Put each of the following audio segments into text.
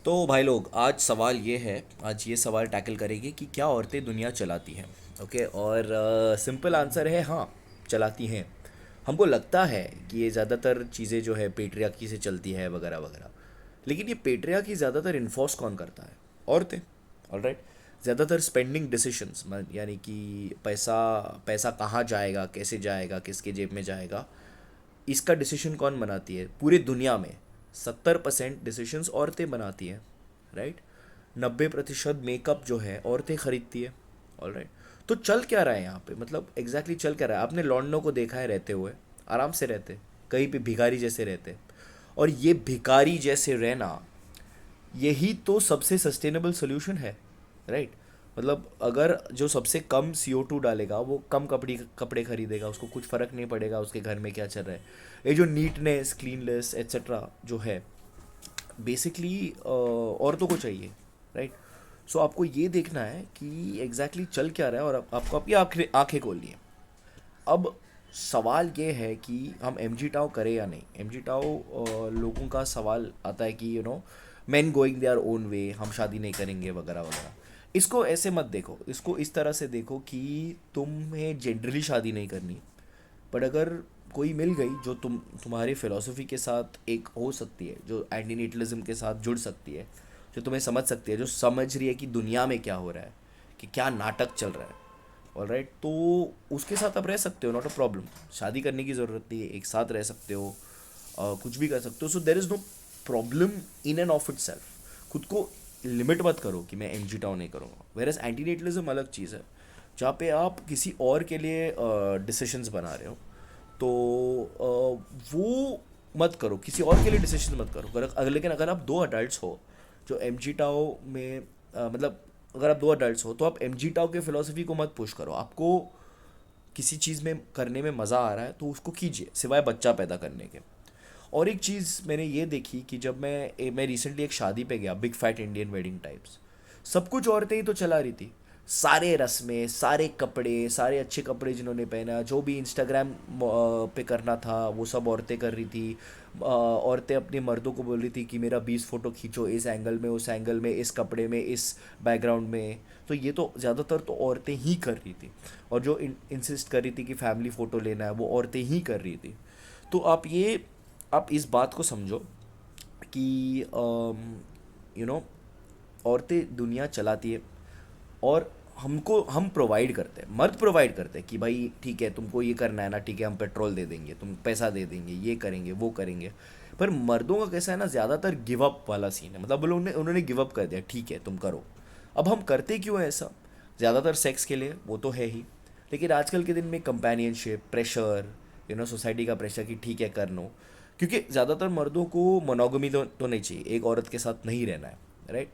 तो भाई लोग, आज ये सवाल टैकल करेंगे कि क्या औरतें दुनिया चलाती हैं। ओके, और सिंपल आंसर है हाँ, चलाती हैं। हमको लगता है कि ये ज़्यादातर चीज़ें जो है पेट्रियार्की से चलती है वगैरह वगैरह। लेकिन ये पेट्रियार्की ज़्यादातर इन्फोर्स कौन करता है? औरतें। ऑलराइट। ज़्यादातर स्पेंडिंग डिसीशंस, यानी कि पैसा पैसा कहाँ जाएगा, कैसे जाएगा, किसके जेब में जाएगा, इसका डिसीजन कौन बनाती है पूरी दुनिया में? 70% डिसीजंस औरतें बनाती हैं। राइट। 90% मेकअप जो है औरतें खरीदती है। All right. तो चल क्या रहा है यहाँ पे, मतलब एग्जैक्टली चल क्या रहा है? आपने लॉन्डो को देखा है रहते हुए, आराम से रहते, कहीं पे भिखारी जैसे रहते। और ये भिखारी जैसे रहना, यही तो सबसे सस्टेनेबल सोल्यूशन है। राइट। मतलब अगर जो सबसे कम CO2 डालेगा वो कम कपड़े कपड़े खरीदेगा, उसको कुछ फ़र्क नहीं पड़ेगा उसके घर में क्या चल रहा है। ये जो नीटनेस, क्लीननेस एट्सेट्रा जो है, बेसिकली औरतों को चाहिए। राइट। सो आपको ये देखना है कि एग्जैक्टली चल क्या रहा है, और आपको अपनी आंखें आंखें खोलनी है। अब सवाल ये है कि हम MG टाओ करें या नहीं। MG टाओ लोगों का सवाल आता है कि man going their own way, हम शादी नहीं करेंगे वगैरह वगैरह। इसको ऐसे मत देखो, इसको इस तरह से देखो कि तुम्हें जनरली शादी नहीं करनी, बट अगर कोई मिल गई जो तुम्हारी फिलोसफी के साथ एक हो सकती है, जो एंटीनेटलिज्म के साथ जुड़ सकती है, जो तुम्हें समझ सकती है, जो समझ रही है कि दुनिया में क्या हो रहा है, कि क्या नाटक चल रहा है। ऑलराइट, तो उसके साथ आप रह सकते हो, नॉट अ प्रॉब्लम। शादी करने की ज़रूरत नहीं है, एक साथ रह सकते हो, कुछ भी कर सकते हो। So there is no problem in and of इट सेल्फ। खुद को लिमिट मत करो कि मैं MG टाउन नहीं करूँगा। वेर एज एंटीनेटलिज्म अलग चीज़ है, जहाँ पे आप किसी और के लिए डिसीशंस बना रहे हो। तो वो मत करो, किसी और के लिए डिसीजन मत करो। लेकिन अगर आप दो अडल्ट हो जो MG टाओ में मतलब अगर आप दो अडल्ट हो तो आप MG टाओ के फिलोसफी को मत पुश करो। आपको किसी चीज़ में करने में मज़ा आ रहा है तो उसको कीजिए, सिवाय बच्चा पैदा करने के। और एक चीज़ मैंने ये देखी कि जब मैं रिसेंटली एक शादी पे गया, big fat Indian wedding types, सब कुछ औरतें ही तो चला रही थी। सारे रस्में, सारे कपड़े, सारे अच्छे कपड़े जिन्होंने पहना, जो भी इंस्टाग्राम पे करना था वो सब औरतें कर रही थी। औरतें अपने मर्दों को बोल रही थी कि मेरा 20 फ़ोटो खींचो, इस एंगल में, उस एंगल में, इस कपड़े में, इस बैकग्राउंड में। तो ये तो ज़्यादातर तो औरतें ही कर रही थी। और जो इंसिस्ट कर रही थी कि फैमिली फ़ोटो लेना है, वो औरतें ही कर रही थी। तो आप इस बात को समझो कि यू नो औरतें दुनिया चलाती है, और हम प्रोवाइड करते हैं, मर्द प्रोवाइड करते हैं कि भाई ठीक है, तुमको ये करना है ना, ठीक है, हम पेट्रोल दे देंगे, तुम पैसा दे देंगे, ये करेंगे वो करेंगे। पर मर्दों का कैसा है ना, ज़्यादातर गिव अप वाला सीन है। मतलब उन्होंने गिव अप कर दिया, ठीक है तुम करो। अब हम करते क्यों है ऐसा? ज़्यादातर सेक्स के लिए, वो तो है ही। लेकिन आजकल के दिन में कंपेनियनशिप, प्रेशर, सोसाइटी का प्रेशर कि ठीक है कर लो। क्योंकि ज़्यादातर मर्दों को मोनोगमी तो नहीं चाहिए, एक औरत के साथ नहीं रहना है। राइट।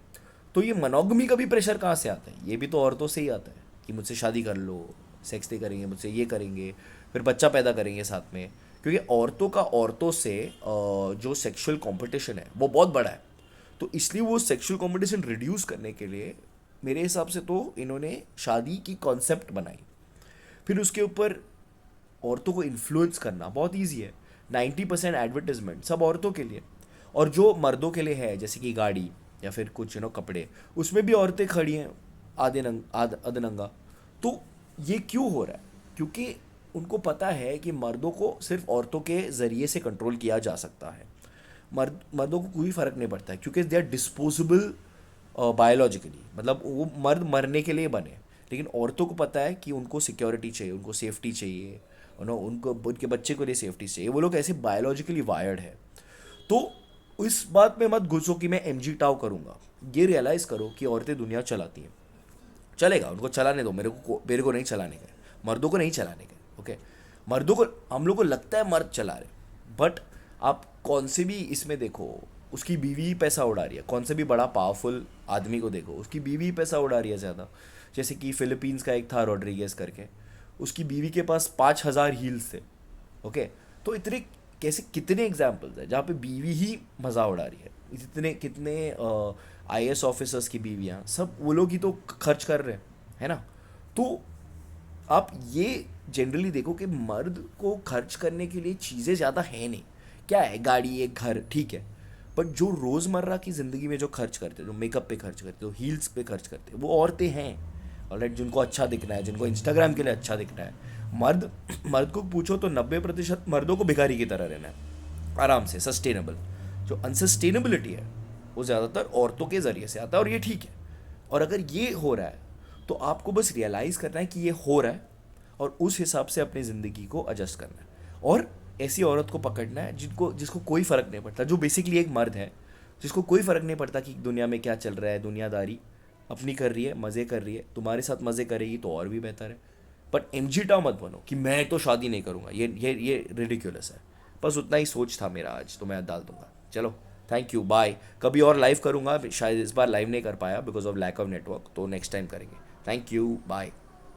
तो ये मोनोगमी का भी प्रेशर कहाँ से आता है? ये भी तो औरतों से ही आता है कि मुझसे शादी कर लो, सेक्स नहीं करेंगे मुझसे, ये करेंगे, फिर बच्चा पैदा करेंगे साथ में। क्योंकि औरतों का औरतों से जो सेक्सुअल कंपटीशन है वो बहुत बड़ा है। तो इसलिए वो सेक्सुअल कंपटीशन रिड्यूस करने के लिए मेरे हिसाब से तो इन्होंने शादी की कॉन्सेप्ट बनाई। फिर उसके ऊपर औरतों को इन्फ्लुएंस करना बहुत ईजी है। 90% एडवर्टीजमेंट सब औरतों के लिए। और जो मर्दों के लिए है, जैसे कि गाड़ी या फिर कुछ कपड़े, उसमें भी औरतें खड़ी हैं, अधनंगा। तो ये क्यों हो रहा है? क्योंकि उनको पता है कि मर्दों को सिर्फ औरतों के ज़रिए से कंट्रोल किया जा सकता है। मर्दों को कोई फ़र्क नहीं पड़ता है, क्योंकि दे आर डिस्पोजेबल बायोलॉजिकली। मतलब वो मर्द मरने के लिए बने। लेकिन औरतों को पता है कि उनको सिक्योरिटी चाहिए, उनको सेफ्टी चाहिए, उनको उनके बच्चे को लिए सेफ्टी चाहिए। वो लोग ऐसे बायोलॉजिकली वायर्ड है। तो इस बात में मत घुसो कि मैं MG टाव करूंगा। ये रियलाइज़ करो कि औरतें दुनिया चलाती हैं। चलेगा, उनको चलाने दो, मेरे को नहीं चलाने का है, मर्दों को नहीं चलाने का है। ओके। मर्दों को, हम लोग को लगता है मर्द चला रहे, बट आप कौन से भी इसमें देखो, उसकी बीवी ही पैसा उड़ा रही है। कौन से भी बड़ा पावरफुल आदमी को देखो, उसकी बीवी ही पैसा उड़ा रही है ज़्यादा। जैसे कि फिलीपींस का एक था रॉड्रिगेज करके, उसकी बीवी के पास 5,000 हील्स थे। ओके। तो इतने, कैसे कितने एग्जाम्पल्स हैं जहाँ पे बीवी ही मज़ा उड़ा रही है। इतने कितने IAS ऑफिसर्स की बीवियाँ, सब वो लोग ही तो खर्च कर रहे हैं, है ना? तो आप ये जनरली देखो कि मर्द को खर्च करने के लिए चीज़ें ज़्यादा है नहीं। क्या है, गाड़ी, एक घर, ठीक है। बट जो रोज़मर्रा की ज़िंदगी में जो खर्च करते हैं, जो मेकअप पे खर्च करते हैं, जो हील्स पे खर्च करते हैं, वो औरतें हैं ऑलराइट, जिनको अच्छा दिखना है, जिनको इंस्टाग्राम के लिए अच्छा दिखना है। मर्द मर्द को पूछो तो 90% मर्दों को भिखारी की तरह रहना है आराम से, सस्टेनेबल। जो अनसस्टेनेबिलिटी है वो ज़्यादातर औरतों के ज़रिए से आता है, और ये ठीक है। और अगर ये हो रहा है तो आपको बस रियलाइज़ करना है कि ये हो रहा है, और उस हिसाब से अपनी ज़िंदगी को एडजस्ट करना है। और ऐसी औरत को पकड़ना है जिसको कोई फ़र्क नहीं पड़ता, जो बेसिकली एक मर्द है, जिसको कोई फ़र्क नहीं पड़ता कि दुनिया में क्या चल रहा है, दुनियादारी अपनी कर रही है, मज़े कर रही है, तुम्हारे साथ मज़े करेगी तो और भी बेहतर है। बट एमजीटा मत बनो कि मैं तो शादी नहीं करूँगा, ये रिडिकुलस है। बस उतना ही सोच था मेरा आज, तो मैं डाल दूंगा। चलो, थैंक यू, बाय। कभी और लाइव करूँगा, शायद इस बार लाइव नहीं कर पाया because of lack of network, तो नेक्स्ट टाइम करेंगे। Thank you, bye.